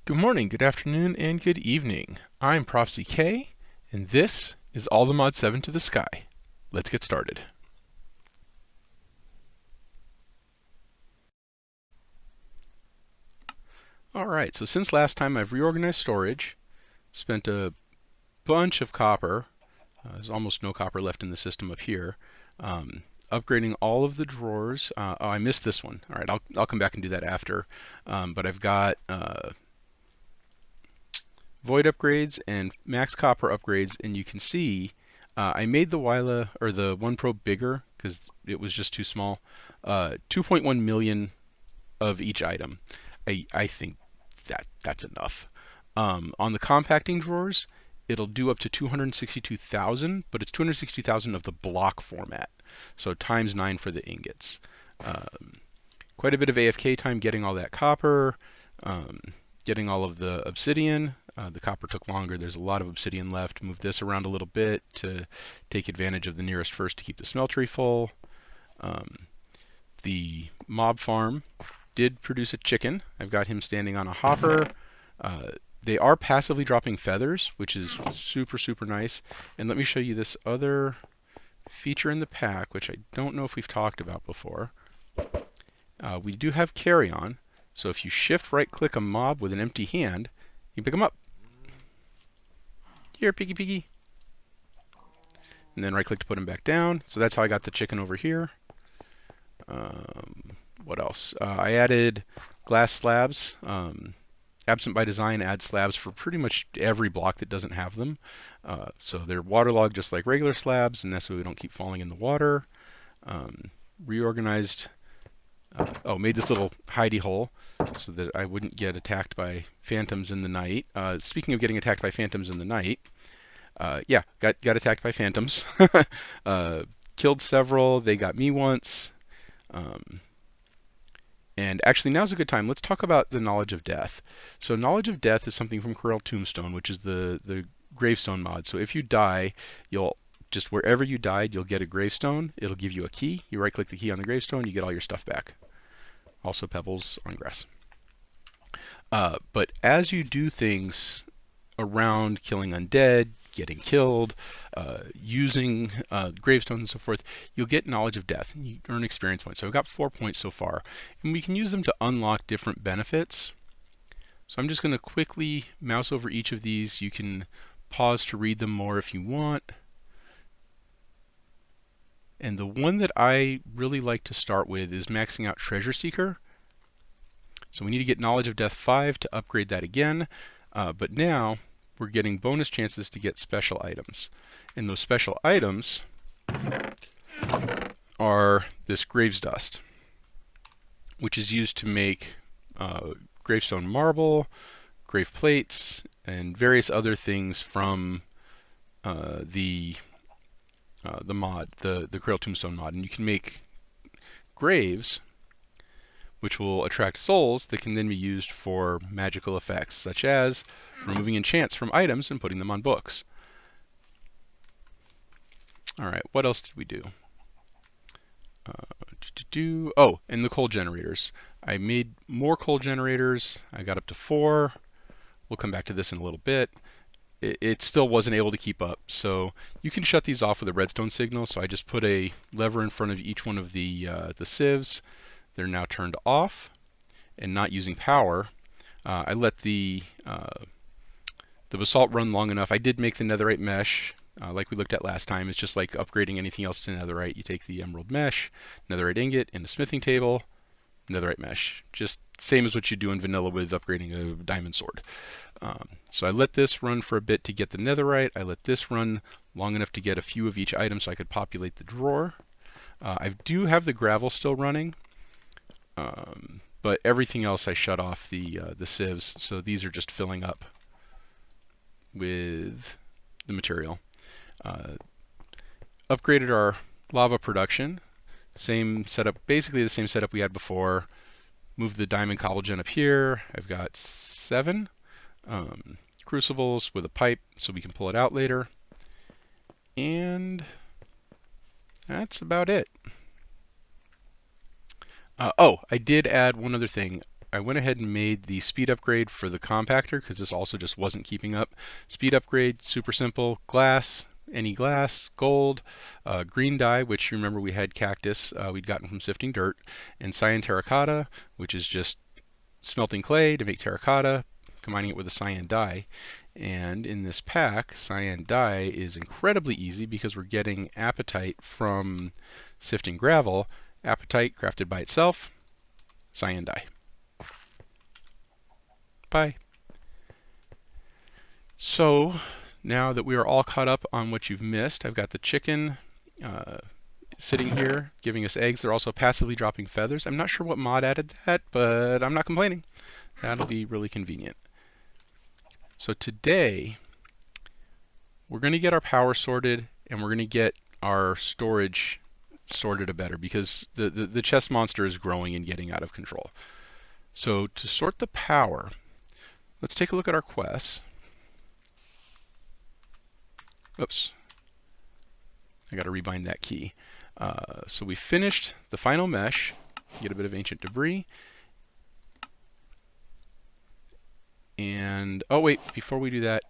Good morning, good afternoon, and good evening. I'm Prof. ZK, and this is All the Mod 7 to the Sky. Let's get started. Alright, so since last time I've reorganized storage, spent a bunch of copper, there's almost no copper left in the system up here, upgrading all of the drawers. Oh, I missed this one. Alright, I'll come back and do that after. But I've got void upgrades and max copper upgrades, and you can see I made the Wila or the one probe bigger because it was just too small. 2.1 million of each item. I think that's enough. On the compacting drawers, it'll do up to 262,000, but it's 262,000 of the block format. So times 9 for the ingots. Quite a bit of AFK time getting all that copper, getting all of the obsidian. The copper took longer. There's a lot of obsidian left. Move this around a little bit to take advantage of the nearest first to keep the smeltery full. The mob farm did produce a chicken. I've got him standing on a hopper. They are passively dropping feathers, which is super, super nice. And let me show you this other feature in the pack, which I don't know if we've talked about before. We do have carry-on. So if you shift right-click a mob with an empty hand, you pick them up. Here, piggy piggy. And then right-click to put them back down. So that's how I got the chicken over here. What else? I added glass slabs. Absent by design adds slabs for pretty much every block that doesn't have them. So they're waterlogged just like regular slabs, and that's why we don't keep falling in the water. Reorganized. Made this little hidey hole so that I wouldn't get attacked by phantoms in the night. Speaking of getting attacked by phantoms in the night, got attacked by phantoms. Killed several. They got me once. And actually, now's a good time. Let's talk about the Knowledge of Death. So Knowledge of Death is something from Corel Tombstone, which is the gravestone mod. So if you die, you'll just wherever you died, you'll get a gravestone. It'll give you a key. You right-click the key on the gravestone, you get all your stuff back. Also pebbles on grass. But as you do things around killing undead, getting killed, using gravestones and so forth, you'll get Knowledge of Death, and you earn experience points. So I've got 4 points so far, and we can use them to unlock different benefits. So I'm just going to quickly mouse over each of these. You can pause to read them more if you want. And the one that I really like to start with is maxing out Treasure Seeker. So we need to get Knowledge of Death 5 to upgrade that again. But now we're getting bonus chances to get special items. And those special items are this Graves Dust, which is used to make gravestone marble, grave plates, and various other things from the mod, the Corel Tombstone mod. And you can make graves which will attract souls that can then be used for magical effects, such as removing enchants from items and putting them on books. Alright, what else did we do? And the coal generators. I made more coal generators. I got up to 4. We'll come back to this in a little bit. It still wasn't able to keep up. So you can shut these off with a redstone signal. So I just put a lever in front of each one of the sieves. They're now turned off and not using power. I let the basalt run long enough. I did make the netherite mesh, like we looked at last time. It's just like upgrading anything else to netherite. You take the emerald mesh, netherite ingot, and a smithing table, netherite mesh. Just same as what you do in vanilla with upgrading a diamond sword. So I let this run for a bit to get the netherite. I let this run long enough to get a few of each item so I could populate the drawer. I do have the gravel still running. But everything else I shut off the sieves, so these are just filling up with the material. Upgraded our lava production. Same setup, basically the same setup we had before. Moved the diamond cobblegen up here. I've got 7 crucibles with a pipe so we can pull it out later. And that's about it. I did add one other thing. I went ahead and made the speed upgrade for the compactor because this also just wasn't keeping up. Speed upgrade, super simple, glass, any glass, gold, green dye, which you remember we had cactus we'd gotten from sifting dirt, and cyan terracotta, which is just smelting clay to make terracotta, combining it with a cyan dye. And in this pack, cyan dye is incredibly easy because we're getting apatite from sifting gravel. Apatite crafted by itself, cyan dye. Bye. So now that we are all caught up on what you've missed, I've got the chicken sitting here giving us eggs. They're also passively dropping feathers. I'm not sure what mod added that, but I'm not complaining. That'll be really convenient. So today, we're going to get our power sorted, and we're going to get our storage sorted a better because the chest monster is growing and getting out of control. So to sort the power, let's take a look at our quests. Oops. I got to rebind that key. So we finished the final mesh. Get a bit of ancient debris. And, oh wait, before we do that,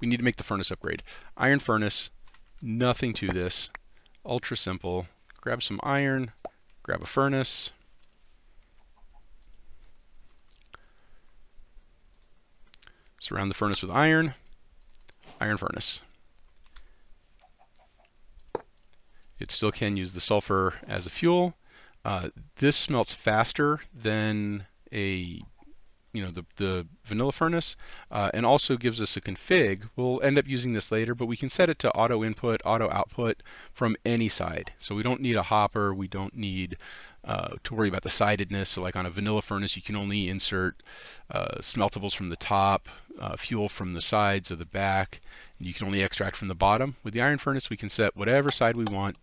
we need to make the furnace upgrade. Iron furnace, nothing to this. Ultra simple. Grab some iron, grab a furnace. Surround the furnace with iron. Iron furnace. It still can use the sulfur as a fuel. This smelts faster than the vanilla furnace, and also gives us a config. We'll end up using this later, but we can set it to auto input, auto output from any side. So we don't need a hopper. We don't need to worry about the sidedness. So like on a vanilla furnace, you can only insert smeltables from the top, fuel from the sides or the back, and you can only extract from the bottom. With the iron furnace, we can set whatever side we want,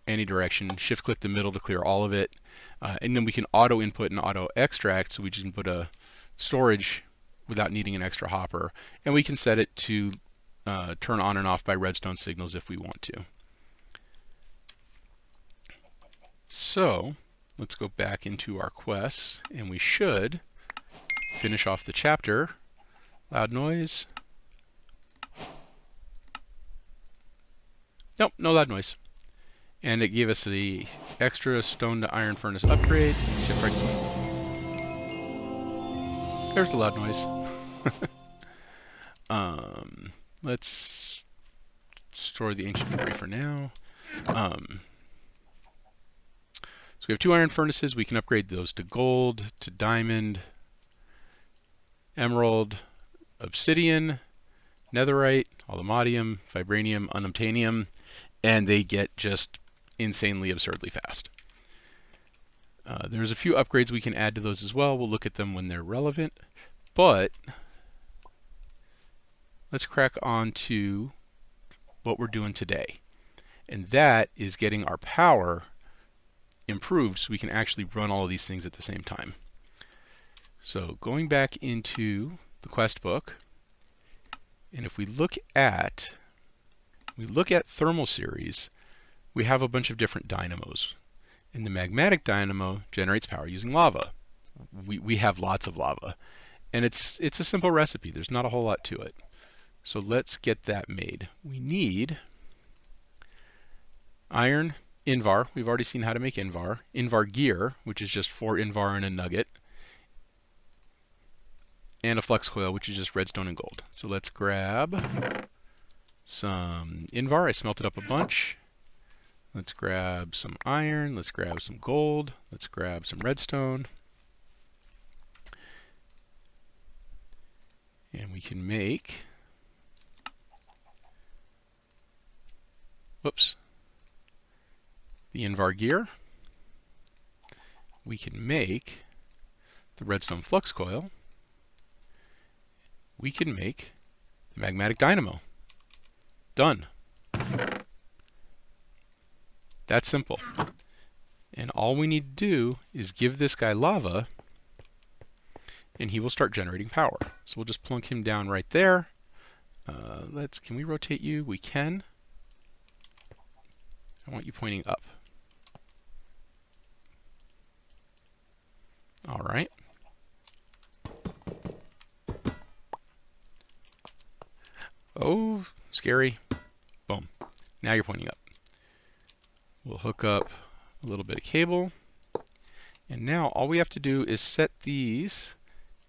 any direction, shift click the middle to clear all of it, and then we can auto input and auto extract, so we just can put a storage without needing an extra hopper, and we can set it to turn on and off by redstone signals if we want to. So let's go back into our quests, and we should finish off the chapter. Loud noise. Nope, no loud noise. And it gave us the extra stone to iron furnace upgrade. Shift right. There's the loud noise. Let's store the ancient debris for now. So we have 2 iron furnaces. We can upgrade those to gold, to diamond, emerald, obsidian, netherite, aluminium, vibranium, unobtainium, and they get just insanely absurdly fast. There's a few upgrades we can add to those as well. We'll look at them when they're relevant, but let's crack on to what we're doing today, and that is getting our power improved so we can actually run all of these things at the same time. So going back into the quest book, and if we look at thermal series, we have a bunch of different dynamos. And the Magmatic Dynamo generates power using lava. We have lots of lava. And it's a simple recipe. There's not a whole lot to it. So let's get that made. We need iron, Invar. We've already seen how to make Invar. Invar gear, which is just 4 Invar and a nugget. And a flux coil, which is just redstone and gold. So let's grab some Invar. I smelted up a bunch. Let's grab some iron. Let's grab some gold. Let's grab some redstone. And we can make, whoops, the Invar gear. We can make the redstone flux coil. We can make the Magmatic Dynamo. Done. That's simple. And all we need to do is give this guy lava, and he will start generating power. So we'll just plunk him down right there. Can we rotate you? We can. I want you pointing up. All right. Oh, scary. Boom. Now you're pointing up. We'll hook up a little bit of cable. And now all we have to do is set these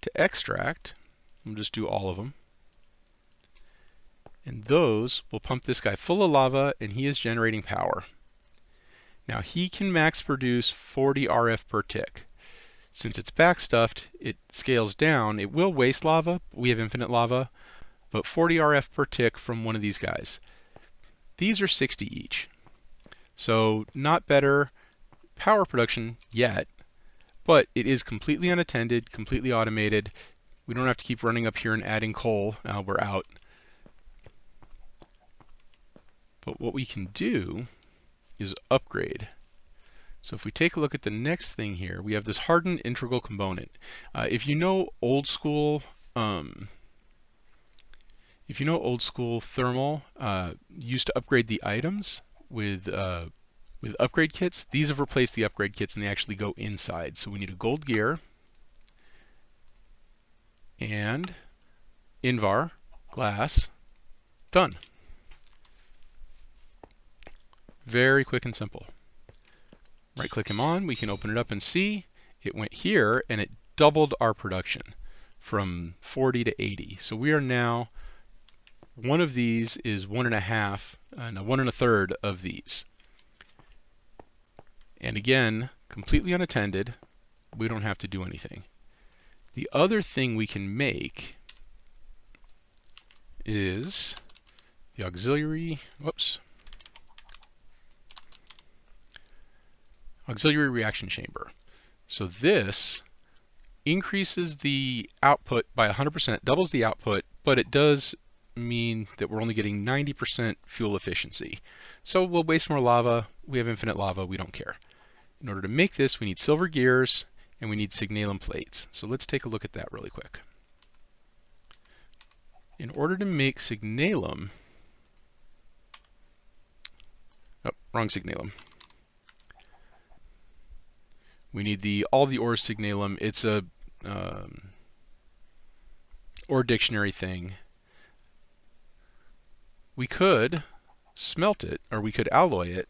to extract. We'll just do all of them. And those will pump this guy full of lava, and he is generating power. Now he can max produce 40 RF per tick. Since it's backstuffed, it scales down. It will waste lava. We have infinite lava, but 40 RF per tick from one of these guys. These are 60 each. So not better power production yet, but it is completely unattended, completely automated. We don't have to keep running up here and adding coal. We're out. But what we can do is upgrade. So if we take a look at the next thing here, we have this hardened integral component. If you know old school thermal, used to upgrade the items with upgrade kits. These have replaced the upgrade kits, and they actually go inside. So we need a gold gear and Invar glass. Done. Very quick and simple. Right click him on, we can open it up and see it went here, and it doubled our production from 40 to 80. So we are now, one of these is 1.5 of these. And again, completely unattended. We don't have to do anything. The other thing we can make is the auxiliary reaction chamber. So this increases the output by 100%, doubles the output, but it does mean that we're only getting 90% fuel efficiency. So we'll waste more lava. We have infinite lava. We don't care. In order to make this, we need silver gears and we need Synalon plates. So let's take a look at that really quick. In order to make Synalon, wrong Synalon. We need all the ore Synalon. It's a ore dictionary thing. We could smelt it, or we could alloy it,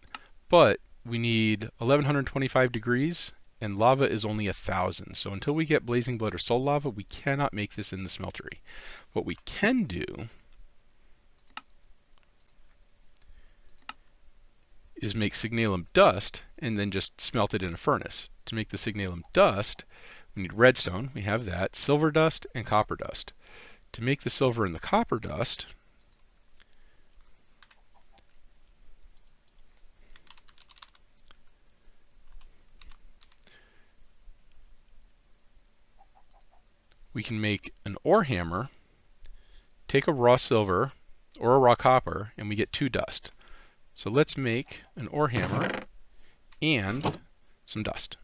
but we need 1125 degrees, and lava is only 1,000. So until we get blazing blood or soul lava, we cannot make this in the smeltery. What we can do is make Synalon dust and then just smelt it in a furnace. To make the Synalon dust, we need redstone, we have that, silver dust, and copper dust. To make the silver and the copper dust, we can make an ore hammer, take a raw silver or a raw copper, and we get 2 dust. So let's make an ore hammer and some dust.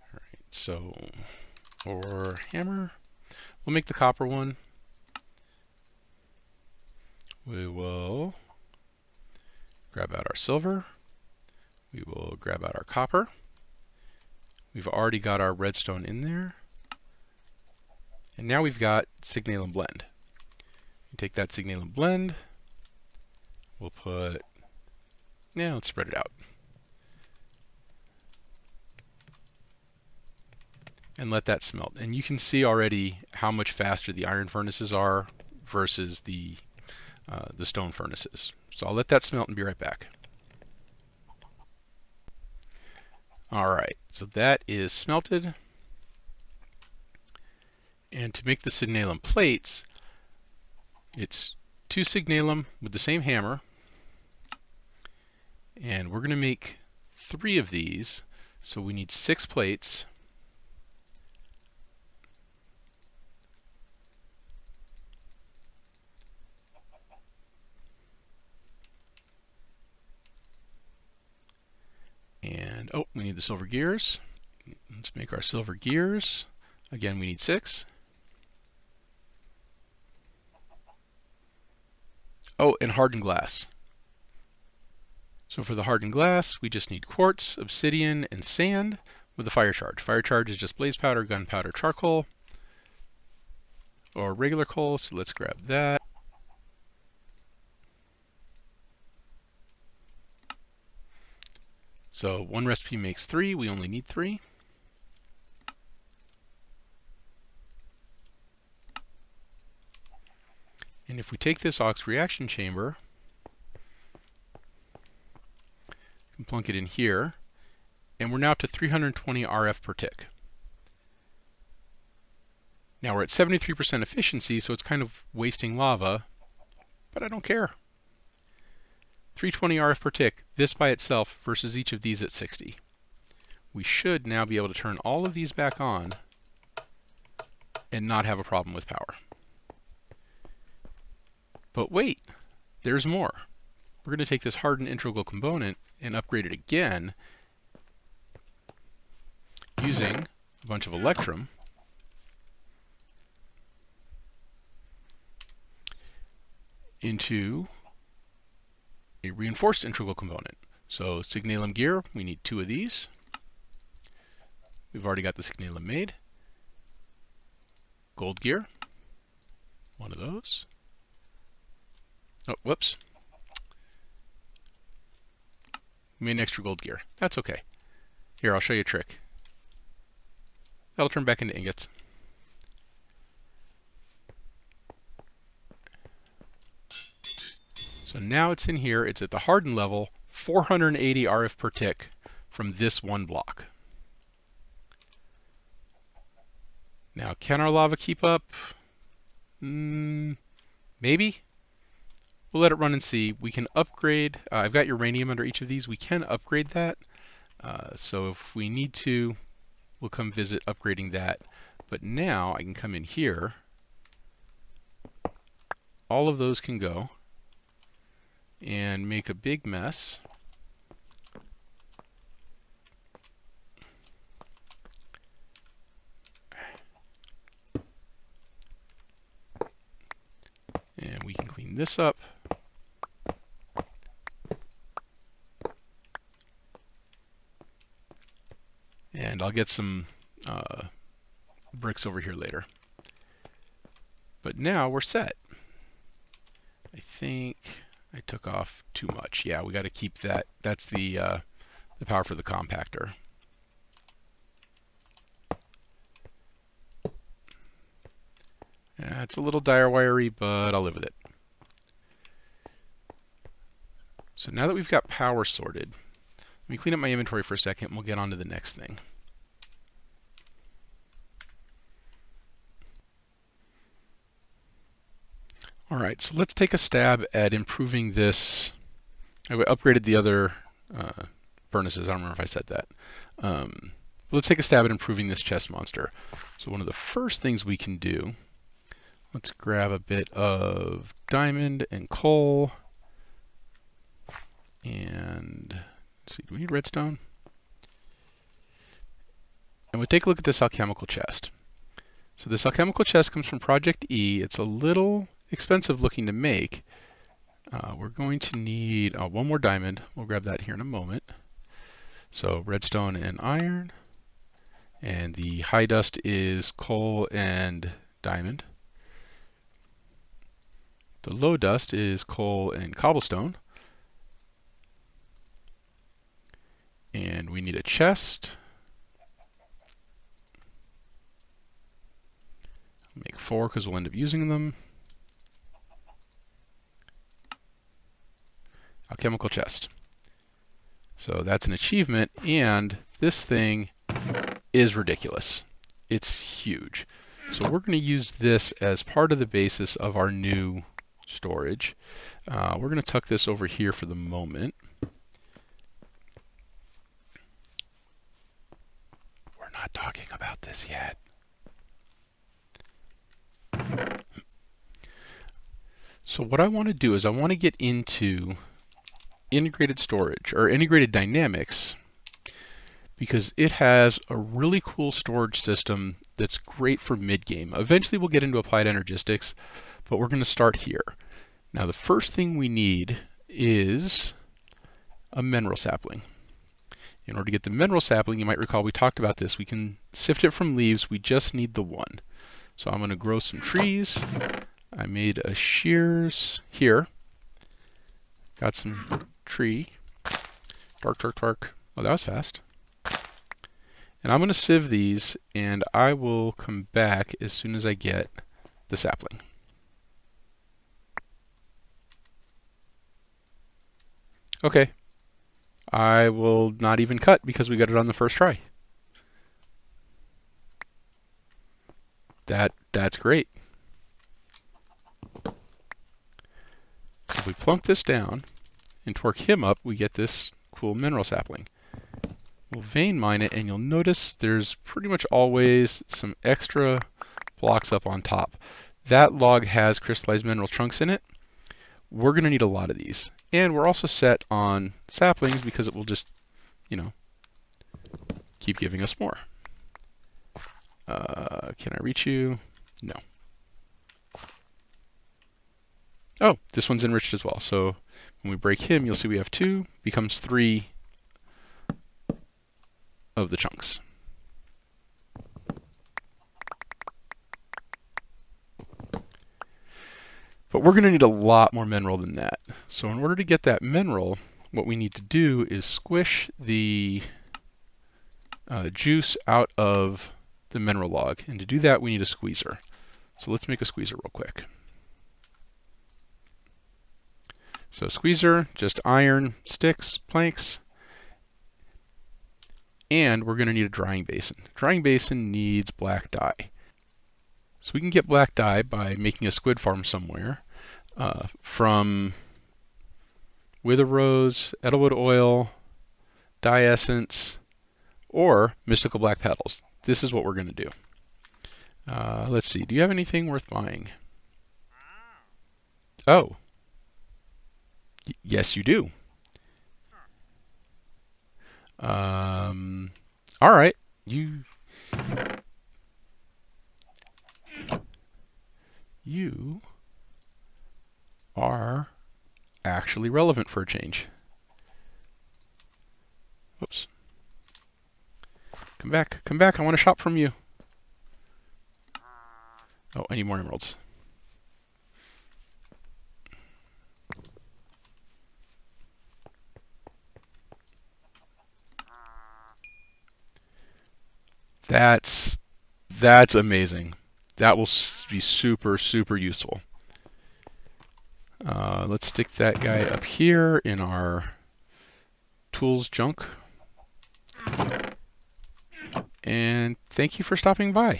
All right, so ore hammer. We'll make the copper one. We will grab out our silver. We will grab out our copper. We've already got our redstone in there. And now we've got Synalon blend. You take that Synalon blend. We'll let's spread it out. And let that smelt. And you can see already how much faster the iron furnaces are versus the stone furnaces. So I'll let that smelt and be right back. All right, so that is smelted. And to make the Synalon plates, it's 2 Synalon with the same hammer. And we're going to make 3 of these. So we need 6 plates. And we need the silver gears. Let's make our silver gears. Again, we need 6. Oh, and hardened glass. So for the hardened glass, we just need quartz, obsidian, and sand. with a fire charge. Fire charge is just blaze powder, gunpowder, charcoal, or regular coal, so let's grab that. So one recipe makes 3, we only need 3. And if we take this aux reaction chamber and plunk it in here, and we're now up to 320 RF per tick. Now we're at 73% efficiency, so it's kind of wasting lava, but I don't care. 320 RF per tick, this by itself versus each of these at 60. We should now be able to turn all of these back on and not have a problem with power. But wait, there's more. We're going to take this hardened integral component and upgrade it again using a bunch of electrum into a reinforced integral component. So signalum gear, we need 2 of these. We've already got the signalum made. Gold gear, 1 of those. Oh, whoops. We made an extra gold gear. That's okay. Here, I'll show you a trick. That'll turn back into ingots. So now it's in here. It's at the hardened level, 480 RF per tick from this one block. Now, can our lava keep up? Maybe. We'll let it run and see. We can upgrade. I've got uranium under each of these. We can upgrade that. So if we need to, we'll come visit upgrading that. But now I can come in here. All of those can go and make a big mess. And we can clean this up. And I'll get some bricks over here later. But now we're set. I think I took off too much. Yeah, we got to keep that. That's the power for the compactor. Yeah, it's a little dire wiry, but I'll live with it. So now that we've got power sorted, let me clean up my inventory for a second and we'll get on to the next thing. All right, so let's take a stab at improving this. I upgraded the other furnaces. I don't remember if I said that. Let's take a stab at improving this chest monster. So one of the first things we can do, let's grab a bit of diamond and coal. And let's see, do we need redstone? And we'll take a look at this alchemical chest. So this alchemical chest comes from Project E. It's a little expensive looking to make. We're going to need one more diamond. We'll grab that here in a moment. So redstone and iron. And the high dust is coal and diamond. The low dust is coal and cobblestone. And we need a chest. Make 4 because we'll end up using them. Alchemical chest. So that's an achievement, and this thing is ridiculous. It's huge. So we're going to use this as part of the basis of our new storage. We're going to tuck this over here for the moment. We're not talking about this yet. So what I want to do is I want to get into integrated storage or integrated dynamics because it has a really cool storage system that's great for mid-game. Eventually we'll get into applied energistics, but we're going to start here. Now the first thing we need is a mineral sapling. In order to get the mineral sapling, you might recall we talked about this. We can sift it from leaves. We just need the one. So I'm going to grow some trees. I made a shears here. Got some tree. Dark, dark, dark. Oh, that was fast. And I'm going to sieve these, and I will come back as soon as I get the sapling. Okay. I will not even cut because we got it on the first try. That's great. If we plunk this down and torque him up, we get this cool mineral sapling. We'll vein mine it, and you'll notice there's pretty much always some extra blocks up on top. That log has crystallized mineral chunks in it. We're going to need a lot of these. And we're also set on saplings because it will just, you know, keep giving us more. Can I reach you? No. Oh, this one's enriched as well. So when we break him, you'll see we have 2, becomes 3 of the chunks. But we're going to need a lot more mineral than that. So in order to get that mineral, what we need to do is squish the juice out of the mineral log. And to do that, we need a squeezer. So let's make a squeezer real quick. So squeezer, just iron, sticks, planks. And we're going to need a drying basin. Drying basin needs black dye. So we can get black dye by making a squid farm somewhere from wither rose, edelwood oil, dye essence, or mystical black petals. This is what we're going to do. Let's see. Do you have anything worth buying? Oh. Yes, you do. All right. You are actually relevant for a change. Whoops. Come back. Come back. I want to shop from you. Oh, I need more emeralds. That's amazing. That will be super, super useful. Let's stick that guy up here in our tools junk. And thank you for stopping by.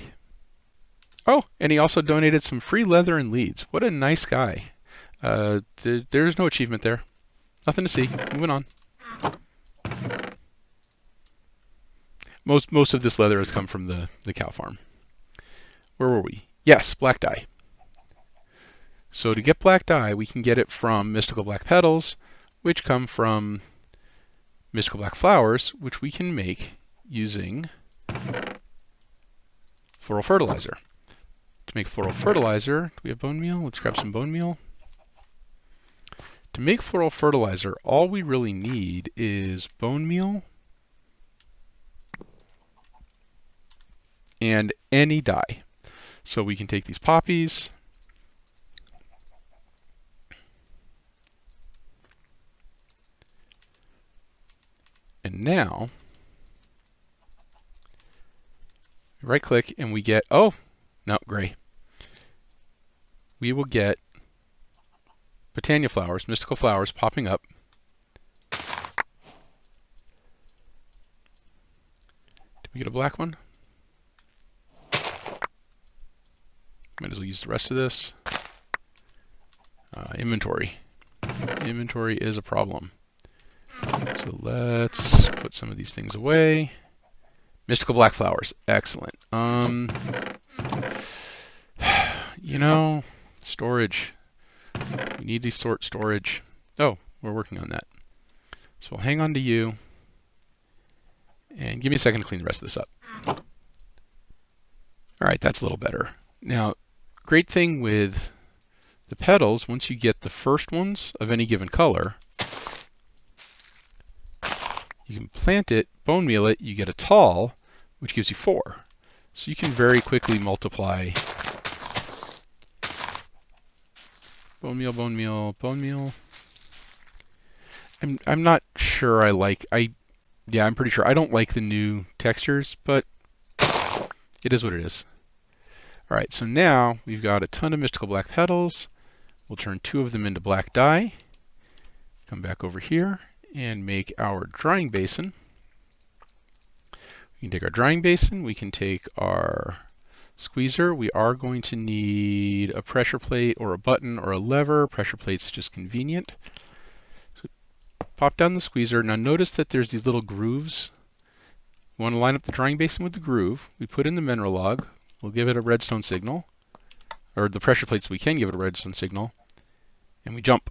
Oh, and he also donated some free leather and leads. What a nice guy. There's no achievement there. Nothing to see. Moving on. Most of this leather has come from the cow farm. Where were we? Yes, black dye. So to get black dye, we can get it from mystical black petals, which come from mystical black flowers, which we can make using floral fertilizer. To make floral fertilizer, do we have bone meal? Let's grab some bone meal. To make floral fertilizer, all we really need is bone meal and any dye. So we can take these poppies, and now right click and we get, oh, no, gray. We will get Botania flowers, mystical flowers popping up. Did we get a black one? Might as well use the rest of this. Inventory. Inventory is a problem. So let's put some of these things away. Mystical black flowers. Excellent. You know, storage. We need to sort storage. Oh, we're working on that. So we'll hang on to you. And give me a second to clean the rest of this up. All right, that's a little better. Now, great thing with the petals, once you get the first ones of any given color, You can plant it, bone meal it, you get a tall, which gives you 4. So you can very quickly multiply bone meal, bone meal, bone meal. I'm not sure yeah, I'm pretty sure I don't like the new textures, but it is what it is. All right, so now we've got a ton of mystical black petals. We'll turn 2 of them into black dye. Come back over here and make our drying basin. We can take our drying basin, we can take our squeezer. We are going to need a pressure plate or a button or a lever. Pressure plate's just convenient. So pop down the squeezer. Now notice that there's these little grooves. We want to line up the drying basin with the groove. We put in the mineral log. We'll give it a redstone signal. Or the pressure plate so we can give it a redstone signal. And we jump.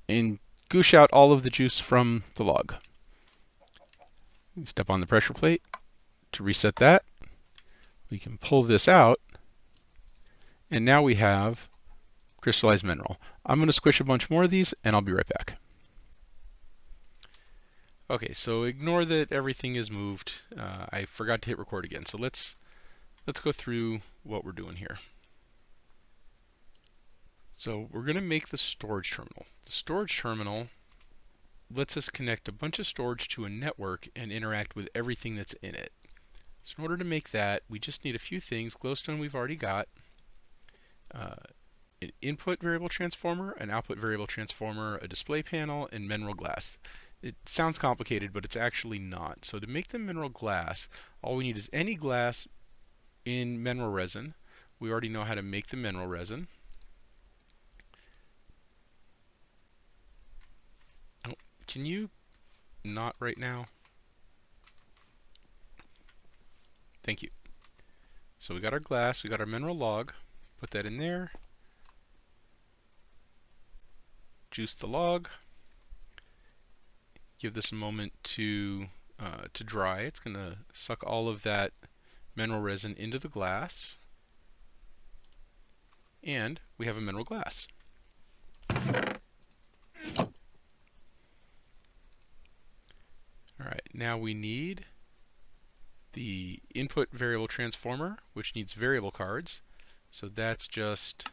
And goosh out all of the juice from the log. We step on the pressure plate. To reset that, we can pull this out, and now we have crystallized mineral. I'm going to squish a bunch more of these, and I'll be right back. Okay, so ignore that everything is moved. I forgot to hit record again, so let's go through what we're doing here. So we're going to make the storage terminal. The storage terminal lets us connect a bunch of storage to a network and interact with everything that's in it. So in order to make that, we just need a few things. Glowstone we've already got. An input variable transformer, an output variable transformer, a display panel, and mineral glass. It sounds complicated, but it's actually not. So to make the mineral glass, all we need is any glass in mineral resin. We already know how to make the mineral resin. Oh, can you not right now? Thank you. So we got our glass, we got our mineral log, put that in there, juice the log, give this a moment to dry. It's going to suck all of that mineral resin into the glass, and we have a mineral glass. All right, now we need the input variable transformer, which needs variable cards. So that's just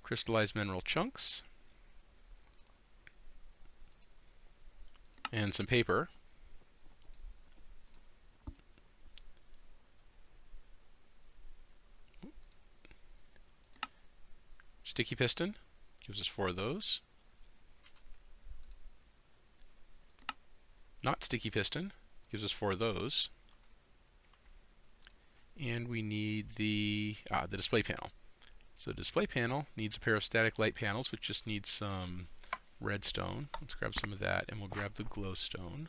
crystallized mineral chunks and some paper. Sticky piston gives us 4 of those. Not sticky piston gives us 4 of those. And we need the display panel. So the display panel needs a pair of static light panels, which just needs some redstone. Let's grab some of that, and we'll grab the glowstone.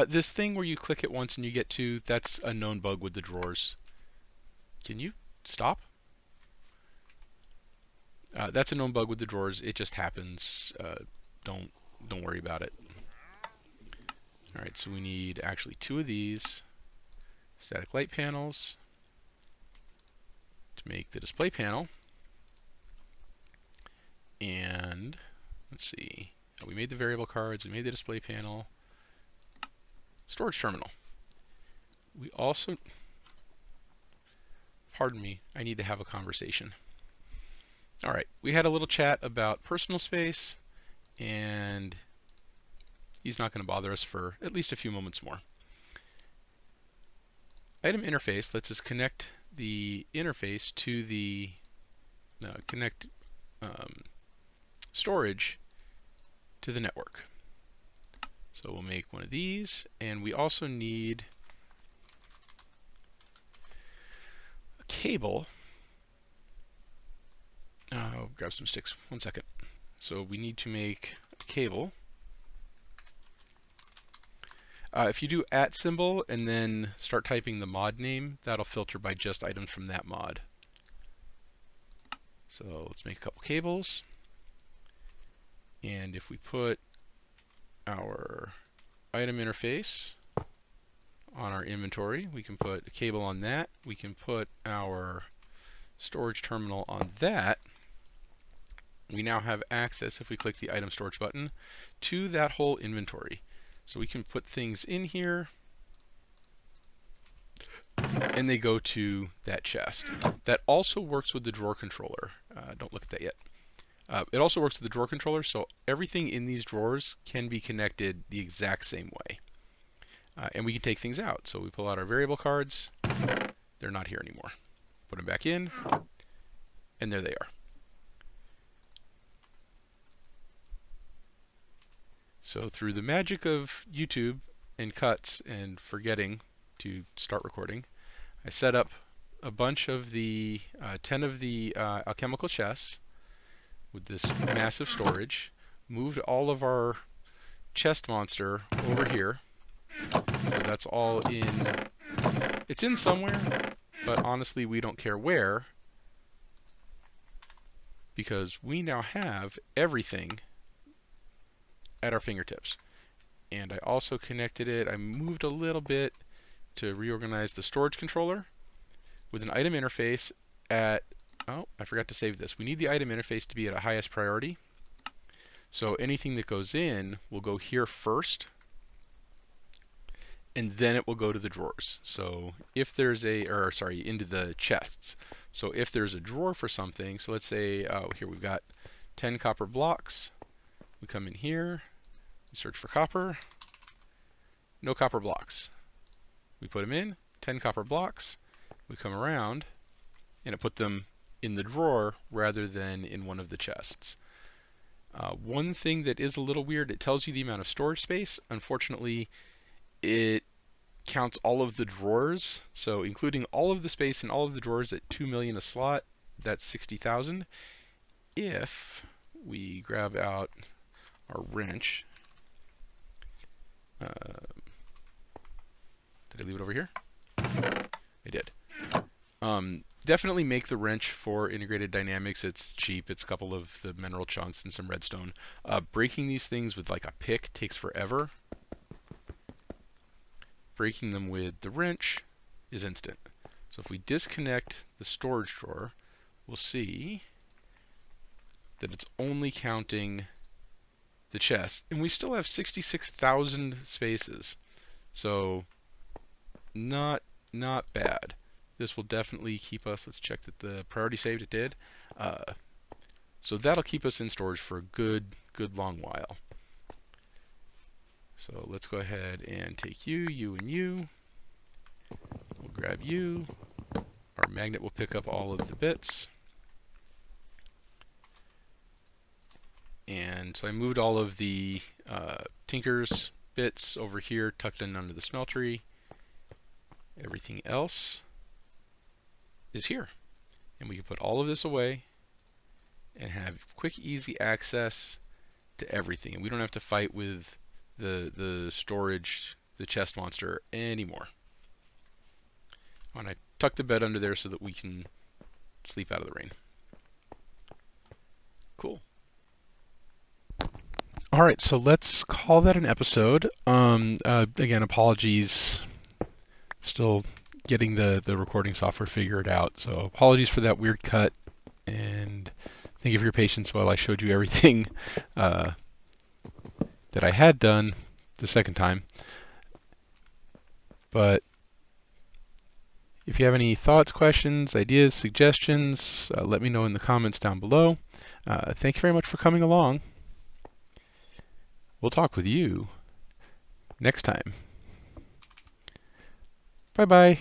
This thing where you click it once and you get 2, that's a known bug with the drawers. Can you stop? That's a known bug with the drawers. It just happens. Don't worry about it. All right, so we need actually 2 of these static light panels to make the display panel. And let's see, we made the variable cards, we made the display panel. Storage terminal. We also, pardon me, I need to have a conversation. All right, we had a little chat about personal space, and he's not going to bother us for at least a few moments more. Item interface lets us connect the interface to the storage to the network. So we'll make one of these, and we also need a cable. I'll grab some sticks, 1 second. So we need to make a cable. If you do @ symbol and then start typing the mod name, that'll filter by just items from that mod. So let's make a couple cables. And if we put our item interface on our inventory, we can put a cable on that. We can put our storage terminal on that. we now have access, if we click the item storage button, to that whole inventory. So we can put things in here, and they go to that chest. That also works with the drawer controller. Don't look at that yet. It also works with the drawer controller, so everything in these drawers can be connected the exact same way. And we can take things out. So we pull out our variable cards. They're not here anymore. Put them back in, and there they are. So through the magic of YouTube and cuts and forgetting to start recording, I set up a bunch of the 10 of the alchemical chests with this massive storage, moved all of our chest monster over here. So that's all in, it's in somewhere, but honestly we don't care where, because we now have everything at our fingertips. And I also connected it, I moved a little bit to reorganize the storage controller with an item interface at, oh, I forgot to save this. We need the item interface to be at a highest priority. So anything that goes in will go here first, and then it will go to the drawers. So if there's into the chests. So if there's a drawer for something, so let's say, here we've got 10 copper blocks. We come in here, we search for copper, no copper blocks. We put them in, 10 copper blocks. We come around, and it put them in the drawer rather than in one of the chests. One thing that is a little weird, it tells you the amount of storage space. Unfortunately, it counts all of the drawers, so including all of the space in all of the drawers at 2 million a slot, that's 60,000. If we grab out our wrench, did I leave it over here? I did. Definitely make the wrench for integrated dynamics. It's cheap. It's a couple of the mineral chunks and some redstone. Breaking these things with like a pick takes forever. Breaking them with the wrench is instant. So if we disconnect the storage drawer, we'll see that it's only counting the chest. And we still have 66,000 spaces. So not bad. This will definitely keep us, let's check that the priority saved, it did. So that'll keep us in storage for a good long while. So let's go ahead and take you, and you. We'll grab you. Our magnet will pick up all of the bits. And so I moved all of the Tinker's bits over here, tucked in under the smeltery. Everything else is here. And we can put all of this away and have quick, easy access to everything. And we don't have to fight with the storage, the chest monster anymore. And I tuck the bed under there so that we can sleep out of the rain. Cool. All right, so let's call that an episode. Again, apologies. Still getting the recording software figured out. So apologies for that weird cut, and thank you for your patience while I showed you everything that I had done the second time. But if you have any thoughts, questions, ideas, suggestions, let me know in the comments down below. Thank you very much for coming along. We'll talk with you next time. Bye-bye.